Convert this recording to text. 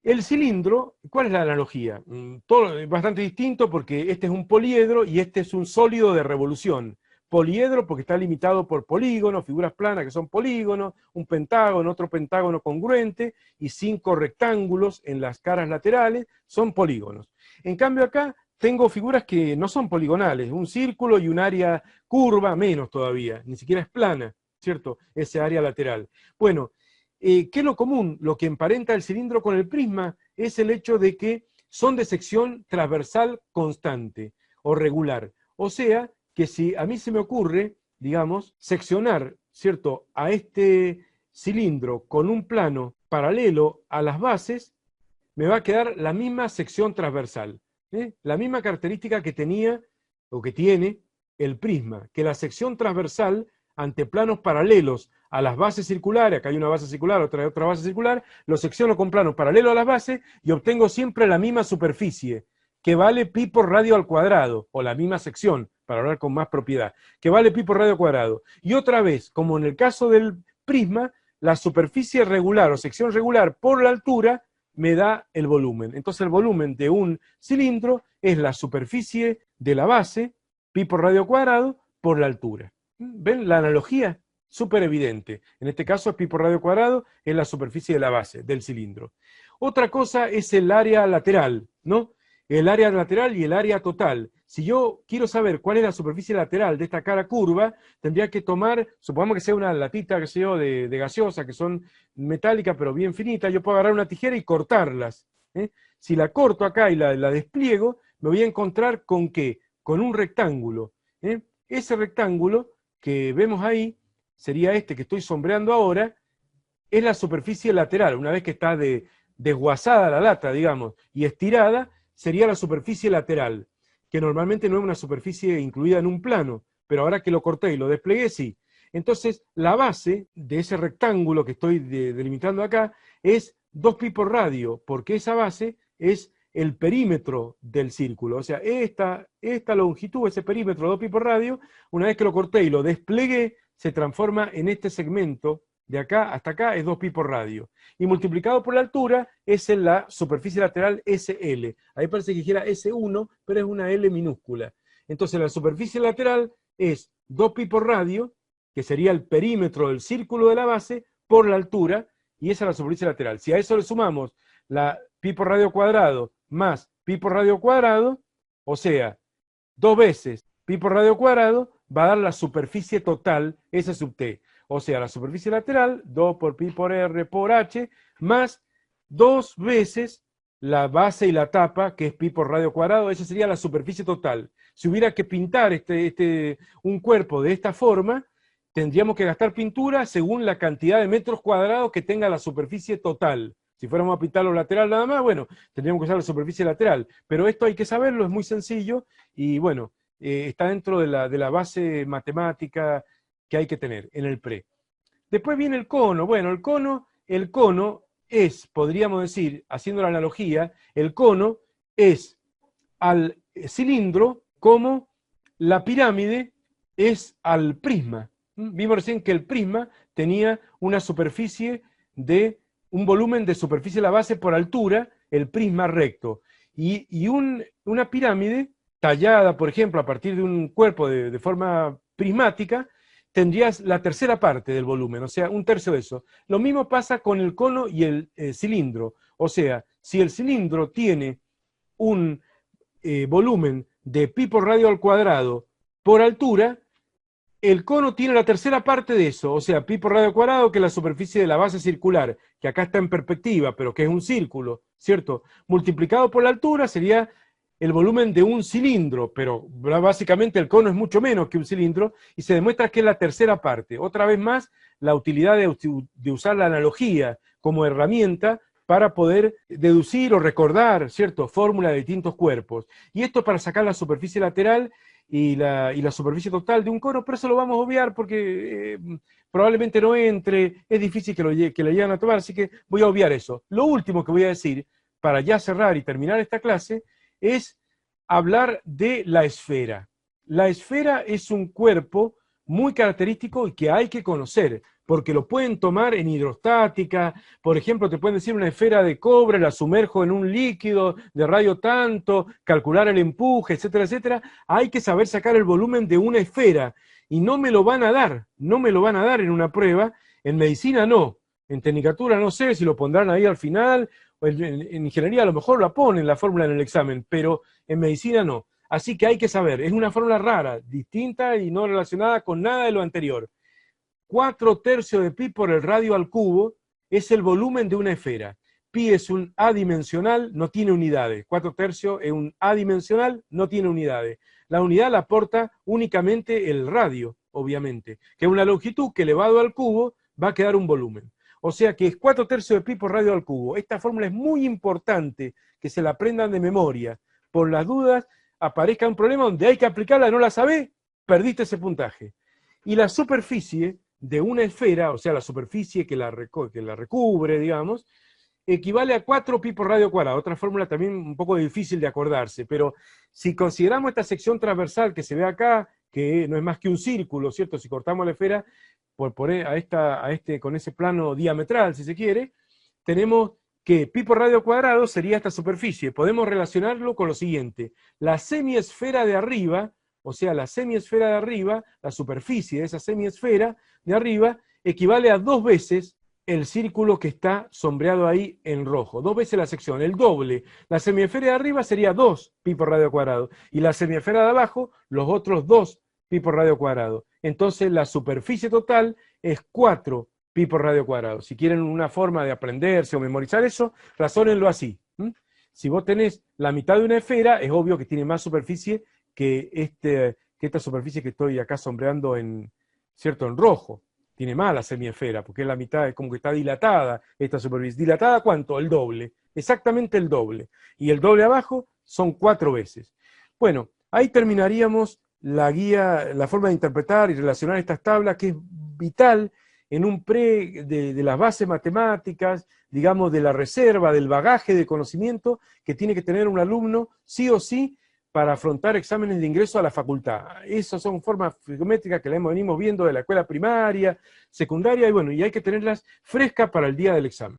El cilindro, ¿cuál es la analogía? Todo es bastante distinto porque este es un poliedro y este es un sólido de revolución. Poliedro porque está limitado por polígonos, figuras planas que son polígonos, un pentágono, otro pentágono congruente y 5 rectángulos en las caras laterales son polígonos. En cambio acá tengo figuras que no son poligonales, un círculo y un área curva, menos todavía, ni siquiera es plana, ¿cierto? Ese área lateral. Bueno, ¿qué es lo común? Lo que emparenta el cilindro con el prisma es el hecho de que son de sección transversal constante o regular. O sea, que si a mí se me ocurre, digamos, seccionar, ¿cierto?, a este cilindro con un plano paralelo a las bases, me va a quedar la misma sección transversal, ¿eh? La misma característica que tenía o que tiene el prisma, que la sección transversal ante planos paralelos a las bases circulares, acá hay una base circular, otra base circular, lo secciono con planos paralelos a las bases y obtengo siempre la misma superficie, que vale pi por radio al cuadrado, o la misma sección, para hablar con más propiedad, que vale pi por radio al cuadrado. Y otra vez, como en el caso del prisma, la superficie regular o sección regular por la altura me da el volumen. Entonces el volumen de un cilindro es la superficie de la base, pi por radio cuadrado, por la altura. ¿Ven la analogía? Súper evidente. En este caso, pi por radio cuadrado es la superficie de la base del cilindro. Otra cosa es el área lateral, ¿no? El área lateral y el área total. Si yo quiero saber cuál es la superficie lateral de esta cara curva, tendría que tomar, supongamos que sea una latita, que sé yo, de gaseosa, que son metálicas pero bien finitas, yo puedo agarrar una tijera y cortarlas, ¿eh? Si la corto acá y la despliego, me voy a encontrar con ¿qué? Con un rectángulo, ¿eh? Ese rectángulo que vemos ahí, sería este que estoy sombreando ahora, es la superficie lateral. Una vez que está desguazada la lata, digamos, y estirada, sería la superficie lateral, que normalmente no es una superficie incluida en un plano, pero ahora que lo corté y lo desplegué, sí. Entonces, la base de ese rectángulo que estoy delimitando acá es 2pi por radio, porque esa base es el perímetro del círculo. O sea, esta longitud, ese perímetro 2pi por radio, una vez que lo corté y lo desplegué, se transforma en este segmento de acá hasta acá es 2pi por radio. Y multiplicado por la altura es en la superficie lateral SL. Ahí parece que dijera S1, pero es una L minúscula. Entonces la superficie lateral es 2pi por radio, que sería el perímetro del círculo de la base, por la altura, y esa es la superficie lateral. Si a eso le sumamos la pi por radio cuadrado más pi por radio cuadrado, o sea, 2 veces pi por radio cuadrado, va a dar la superficie total, S sub t. O sea, la superficie lateral, 2 por pi por r por h, más 2 veces la base y la tapa, que es pi por radio cuadrado, esa sería la superficie total. Si hubiera que pintar un cuerpo de esta forma, tendríamos que gastar pintura según la cantidad de metros cuadrados que tenga la superficie total. Si fuéramos a pintar lo lateral nada más, bueno, tendríamos que usar la superficie lateral. Pero esto hay que saberlo, es muy sencillo y bueno, está dentro de la base matemática que hay que tener en el pre. Después viene el cono. Bueno, el cono es, podríamos decir, haciendo la analogía, el cono es al cilindro como la pirámide es al prisma. Vimos recién que el prisma tenía una superficie de, un volumen de superficie de la base por altura, el prisma recto. Y una pirámide tallada, por ejemplo, a partir de un cuerpo de forma prismática, tendrías la tercera parte del volumen, o sea, un tercio de eso. Lo mismo pasa con el cono y el cilindro. O sea, si el cilindro tiene un volumen de pi por radio al cuadrado por altura, el cono tiene la tercera parte de eso, o sea, pi por radio al cuadrado, que es la superficie de la base circular, que acá está en perspectiva, pero que es un círculo, ¿cierto? Multiplicado por la altura sería el volumen de un cilindro, pero básicamente el cono es mucho menos que un cilindro, y se demuestra que es la tercera parte. Otra vez más, la utilidad de usar la analogía como herramienta para poder deducir o recordar, ¿cierto?, fórmulas de distintos cuerpos. Y esto para sacar la superficie lateral y la superficie total de un cono, pero eso lo vamos a obviar porque probablemente no entre, es difícil que lo lleguen a tomar, así que voy a obviar eso. Lo último que voy a decir, para ya cerrar y terminar esta clase, es hablar de la esfera. La esfera es un cuerpo muy característico y que hay que conocer, porque lo pueden tomar en hidrostática. Por ejemplo, te pueden decir una esfera de cobre, la sumerjo en un líquido de radio tanto, calcular el empuje, etcétera, etcétera. Hay que saber sacar el volumen de una esfera, y no me lo van a dar, no me lo van a dar en una prueba. En medicina no, en tecnicatura no sé si lo pondrán ahí al final, o en ingeniería a lo mejor la ponen la fórmula en el examen, pero en medicina no. Así que hay que saber, es una fórmula rara, distinta y no relacionada con nada de lo anterior. 4/3 de pi por el radio al cubo es el volumen de una esfera. Pi es un adimensional, no tiene unidades. 4/3 es un adimensional, no tiene unidades. La unidad la aporta únicamente el radio, obviamente, que es una longitud que elevado al cubo va a quedar un volumen. O sea que es 4/3 de pi por radio al cubo. Esta fórmula es muy importante que se la aprendan de memoria. Por las dudas, aparezca un problema donde hay que aplicarla, no la sabés, perdiste ese puntaje. Y la superficie de una esfera, o sea, la superficie que la recubre, digamos, equivale a 4 pi por radio cuadrado. Otra fórmula también un poco difícil de acordarse, pero si consideramos esta sección transversal que se ve acá, que no es más que un círculo, ¿cierto? Si cortamos la esfera con ese plano diametral, si se quiere, tenemos que pi por radio cuadrado sería esta superficie. Podemos relacionarlo con lo siguiente: la semiesfera de arriba, o sea, la semiesfera de arriba, la superficie de esa semiesfera de arriba, equivale a 2 veces el círculo que está sombreado ahí en rojo. 2 veces la sección, el doble. La semiesfera de arriba sería 2 pi por radio cuadrado, y la semiesfera de abajo, los otros 2 pi por radio cuadrado. Entonces la superficie total es 4 pi por radio cuadrado. Si quieren una forma de aprenderse o memorizar eso, razónenlo así. Si vos tenés la mitad de una esfera, es obvio que tiene más superficie que esta superficie que estoy acá sombreando ¿cierto?, en rojo. Tiene más la semiesfera, porque es la mitad, es como que está dilatada esta superficie. ¿Dilatada cuánto? El doble, exactamente el doble. Y el doble abajo son 4 veces. Bueno, ahí terminaríamos la guía, la forma de interpretar y relacionar estas tablas, que es vital en un de las bases matemáticas, digamos, de la reserva, del bagaje de conocimiento que tiene que tener un alumno, sí o sí, para afrontar exámenes de ingreso a la facultad. Esas son formas geométricas que venimos viendo de la escuela primaria, secundaria, y bueno, y hay que tenerlas frescas para el día del examen.